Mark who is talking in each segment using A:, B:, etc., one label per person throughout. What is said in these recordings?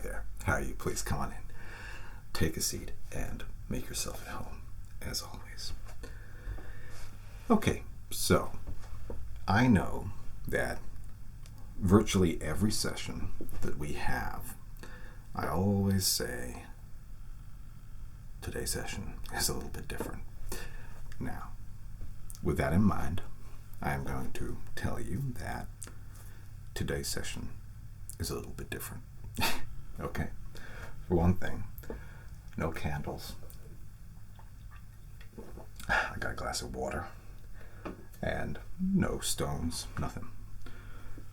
A: there. How are you? Please come on in. Take a seat and make yourself at home, as always. Okay, so I know that virtually every session that we have, I always say, today's session is a little bit different. Now, with that in mind, I am going to tell you that today's session is a little bit different. Okay? For one thing, no candles. I got a glass of water. And no stones, nothing.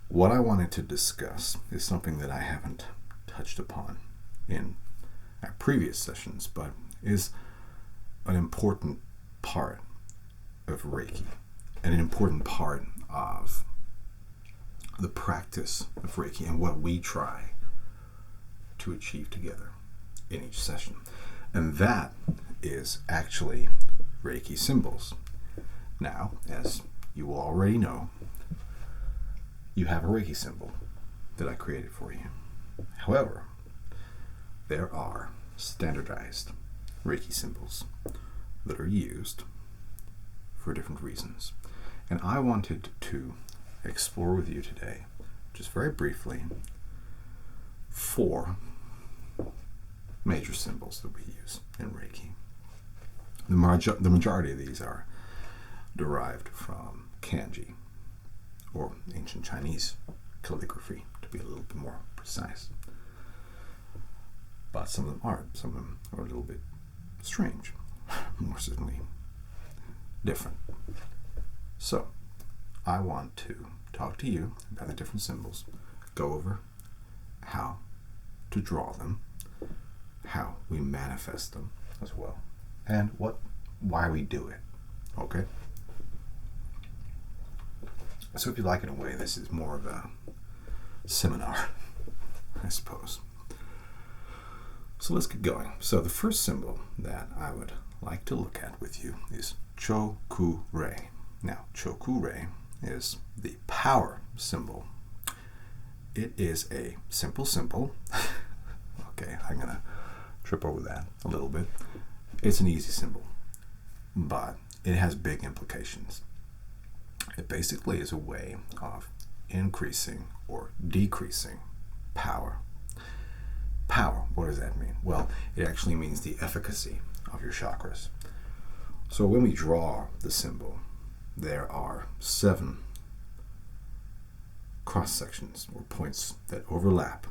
A: What I wanted to discuss is something that I haven't touched upon in our previous sessions, but is an important part of Reiki and an important part of the practice of Reiki and what we try to achieve together in each session. And that is actually Reiki Symbols. Now, as you already know, you have a Reiki symbol that I created for you. However, there are standardized Reiki symbols that are used for different reasons. And I wanted to explore with you today, just very briefly, 4 major symbols that we use in Reiki. The majority of these are derived from kanji, or ancient Chinese calligraphy, to be a little bit more precise. But some of them aren't. Some of them are a little bit strange, more certainly different. So, I want to talk to you about the different symbols, go over how to draw them, how we manifest them as well, and why we do it. Okay? So if you like, in a way, this is more of a seminar, I suppose. So let's get going. So the first symbol that I would like to look at with you is Cho Ku Ray. Now, Cho Ku Ray is the power symbol. It is a simple symbol. Okay, I'm going to trip over that a little bit. It's an easy symbol, but it has big implications. It basically is a way of increasing or decreasing power. Power, what does that mean? Well, it actually means the efficacy of your chakras. So when we draw the symbol, there are 7 cross sections or points that overlap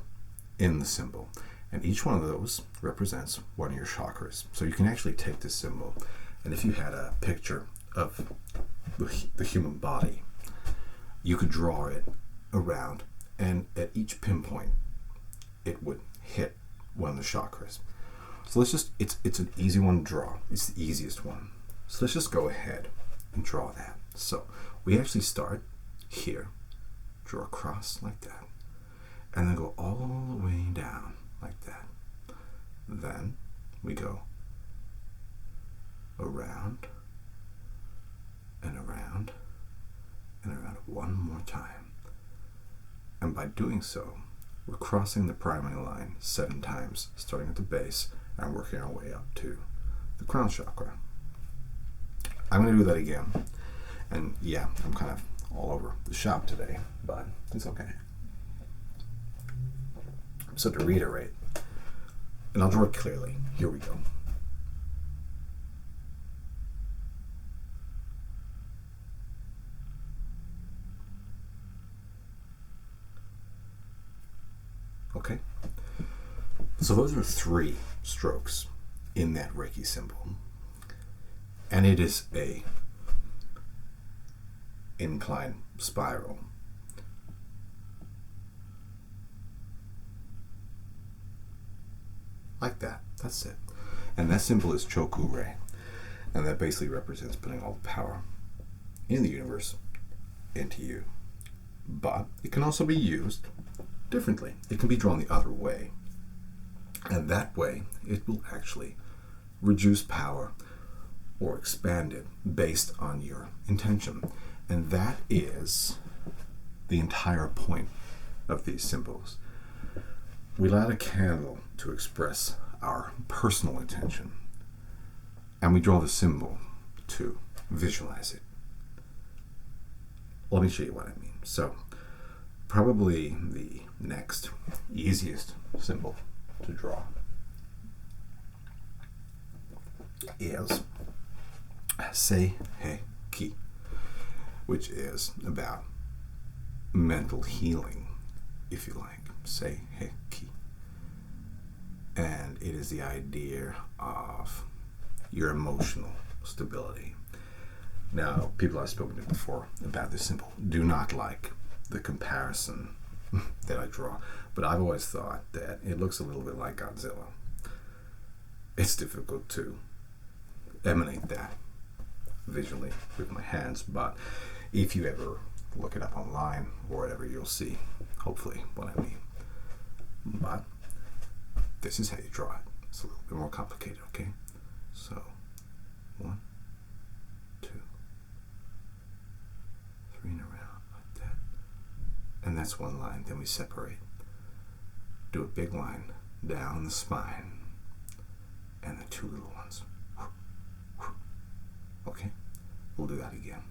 A: in the symbol. And each one of those represents one of your chakras. So you can actually take this symbol, and if you had a picture of the human body, you could draw it around, and at each pinpoint it would hit one of the chakras. So let's just, it's an easy one to draw. It's the easiest one. So let's just go ahead and draw that. So we actually start here, draw a cross like that, and then go all the way down like that. Then we go around and around and around one more time. And by doing so, we're crossing the primary line 7 times, starting at the base and working our way up to the crown chakra. I'm going to do that again. And yeah, I'm kind of all over the shop today, but it's okay. So to reiterate, and I'll draw it clearly, here we go. Okay, so those are 3 strokes in that Reiki symbol, and it is a incline spiral. Like that, that's it. And that symbol is Cho Ku Ray, and that basically represents putting all the power in the universe into you. But it can also be used differently. It can be drawn the other way, and that way it will actually reduce power or expand it based on your intention. And that is the entire point of these symbols. we light a candle to express our personal intention, and we draw the symbol to visualize it. Let me show you what I mean. So, probably the next easiest symbol to draw is Sei He Ki, which is about mental healing, if you like. Sei He Ki. And it is the idea of your emotional stability. Now, people I've spoken to before about this symbol do not like the comparison that I draw, but I've always thought that it looks a little bit like Godzilla. It's difficult to emanate that visually with my hands, but if you ever look it up online or whatever, you'll see, hopefully, what I mean. But this is how you draw it. It's a little bit more complicated, okay? So, 1, 2, 3 and around like that. And that's one line. Then we separate. Do a big line down the spine and the 2 little ones. Okay? We'll do that again.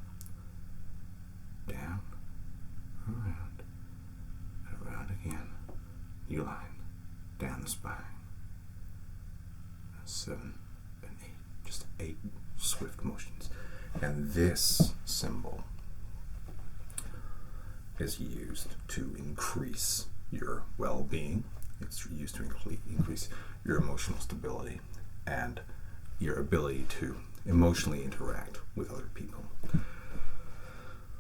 A: Down, around, and around again. New line. Down the spine. 7 and 8. Just 8 swift motions. And this symbol is used to increase your well-being. It's used to increase your emotional stability and your ability to emotionally interact with other people.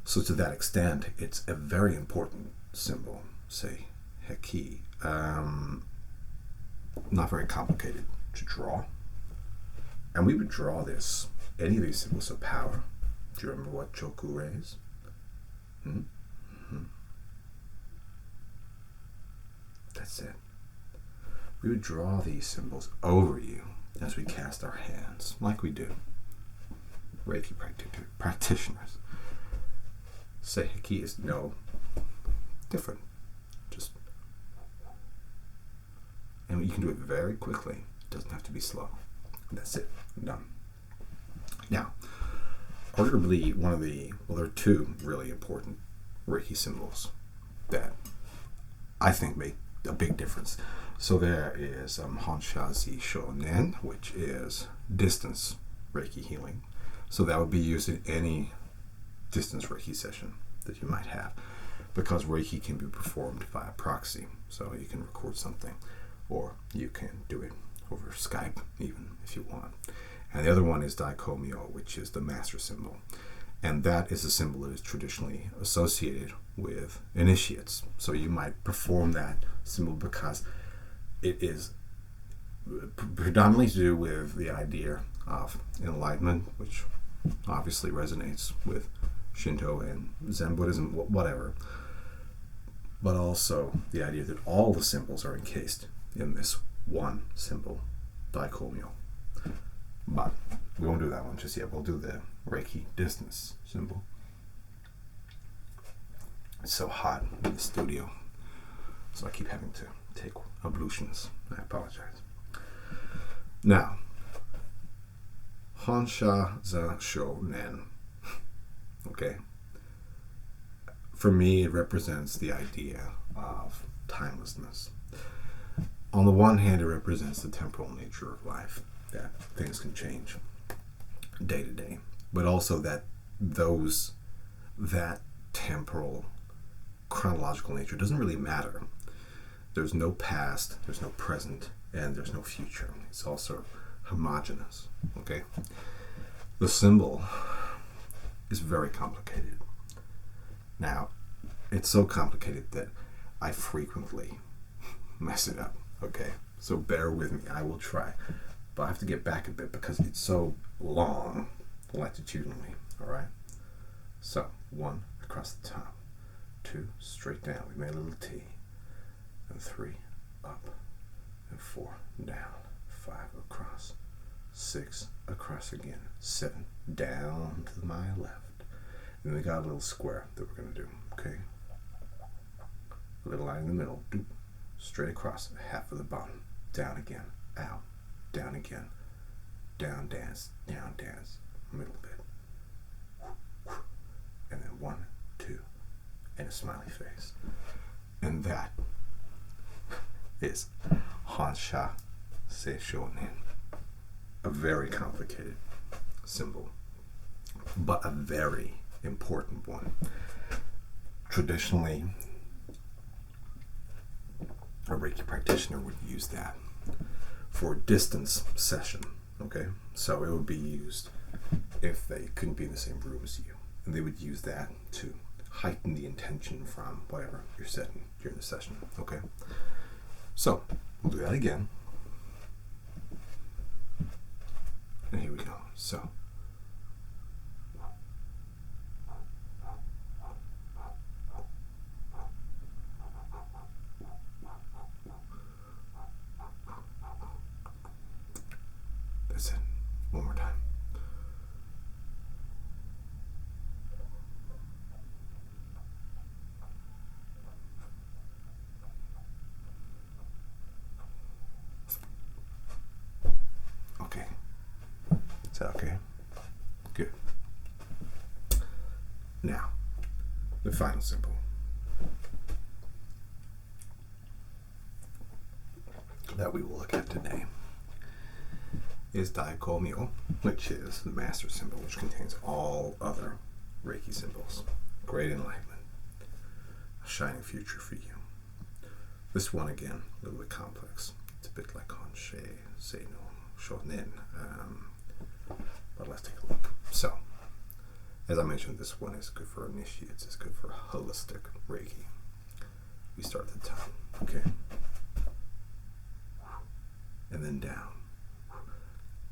A: So to that extent, it's a very important symbol, Sei He Ki. Not very complicated to draw. And we would draw this, any of these symbols of power. Do you remember what Cho Ku Ray is? That's it. We would draw these symbols over you as we cast our hands, like we do. Reiki practitioners. Sei He Ki is no different. Just, and you can do it very quickly. It doesn't have to be slow. That's it. Done. Now, arguably there are 2 really important Reiki symbols that I think make a big difference. So there is Honsha-zi Shonen, which is distance Reiki healing. So that would be used in any distance Reiki session that you might have, because Reiki can be performed via proxy. So you can record something, or you can do it over Skype even if you want. And the other one is Daikomyo, which is the master symbol. And that is a symbol that is traditionally associated with initiates. So you might perform that symbol because it is predominantly to do with the idea of enlightenment, which obviously resonates with Shinto and Zen Buddhism, whatever. But also the idea that all the symbols are encased in this one symbol, Daikomyo. But we won't do that one just yet. We'll do the Reiki distance symbol. It's so hot in the studio, so I keep having to take ablutions. I apologize. Now, Honsha-za Shonen. Okay? For me, it represents the idea of timelessness. On the one hand, it represents the temporal nature of life, that things can change day to day, but also that temporal chronological nature doesn't really matter. There's no past, there's no present, and there's no future. It's all sort of homogeneous. Okay? The symbol is very complicated. Now, it's so complicated that I frequently mess it up. Okay? So bear with me. I will try. But I have to get back a bit because it's so long latitudinally. Alright? So, 1 across the top. 2 straight down. We made a little T. And 3 up. And 4 down. 5 across. 6 across again. 7 down to my left. And then we got a little square that we're going to do. Okay? A little line in the middle. Doop. straight across, half of the bottom, down again, out, down again, down dance, middle bit, and then 1, 2, and a smiley face. And that is Hansha Seishonin, a very complicated symbol, but a very important one. Traditionally, a Reiki practitioner would use that for a distance session, okay? So it would be used if they couldn't be in the same room as you. And they would use that to heighten the intention from whatever you're setting during the session, okay? So, we'll do that again. And here we go. So, that's it. One more time. Okay. Is that okay? Good. Now, the final symbol. That we will look at today is Daikomyo, which is the master symbol, which contains all other Reiki symbols. Great enlightenment. A shining future for you. This one, again, a little bit complex. It's a bit like Honshe, Seino, Shonin. But let's take a look. So, as I mentioned, this one is good for initiates. It's good for holistic Reiki. We start at the top, okay? And then down.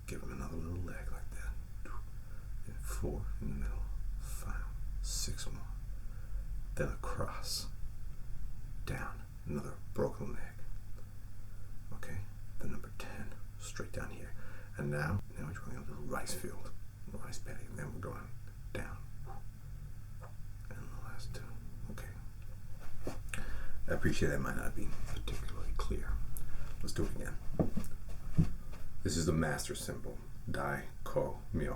A: Give them another little leg like that. And 4 in the middle. 5, 6 more. Then across. Down. Another broken leg. Okay? Then number 10. Straight down here. And now we're going up to the rice field. Rice paddy. And then we're going down. And the last 2. Okay. I appreciate that might not be particularly clear. Let's do it again. This is the master symbol, Dai-Ko-Myo.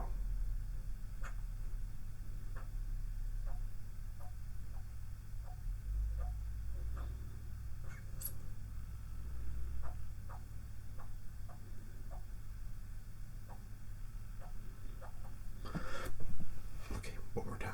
A: Okay, one more time.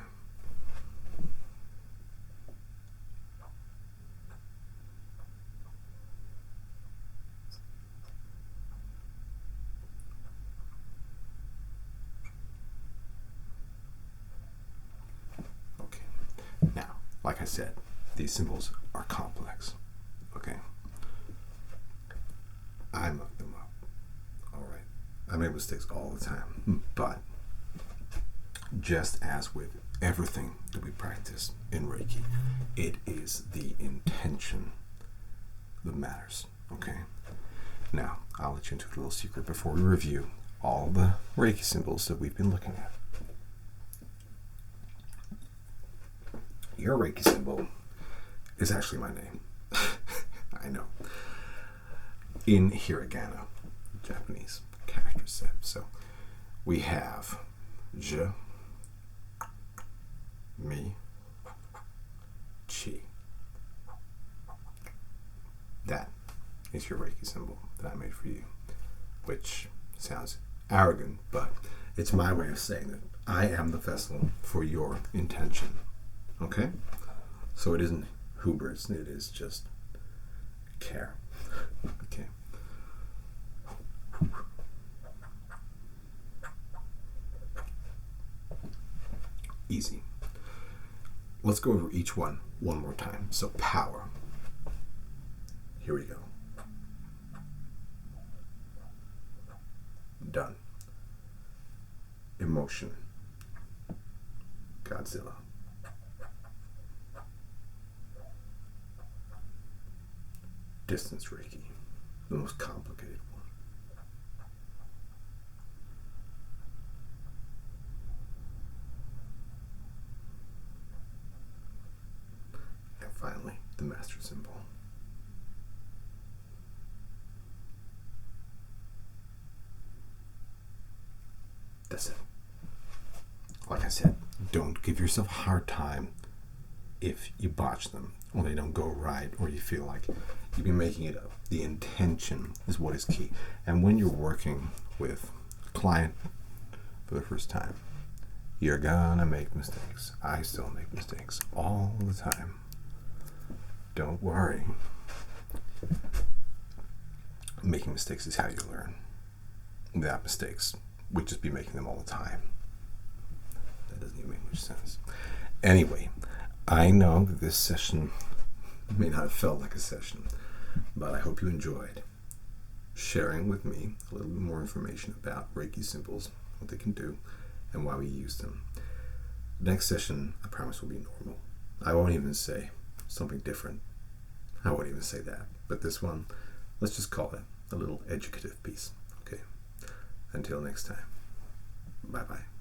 A: Now, like I said, these symbols are complex, okay? I muck them up, all right? I make mistakes all the time, but just as with everything that we practice in Reiki, it is the intention that matters, okay? Now, I'll let you into a little secret before we review all the Reiki symbols that we've been looking at. Your Reiki symbol is actually my name. I know. In hiragana, Japanese character set. So we have Je, Mi, Chi. That is your Reiki symbol that I made for you, which sounds arrogant, but it's my way of saying that I am the vessel for your intention. Okay? So it isn't hubris, it is just care. Okay. Easy. Let's go over each one more time. So power. Here we go. Done. Emotion. Godzilla. Distance Reiki, the most complicated one. And finally, the master symbol. That's it. Like I said, don't give yourself a hard time if you botch them or they don't go right or you feel like you've been making it up. The intention is what is key. And when you're working with a client for the first time, you're gonna make mistakes. I still make mistakes all the time. Don't worry. Making mistakes is how you learn. Without mistakes, we'd just be making them all the time. That doesn't even make much sense. Anyway, I know that this session may not have felt like a session, but I hope you enjoyed sharing with me a little bit more information about Reiki symbols, what they can do, and why we use them. Next session, I promise, will be normal. I won't even say something different. I won't even say that. But this one, let's just call it a little educative piece. Okay? Until next time. Bye-bye.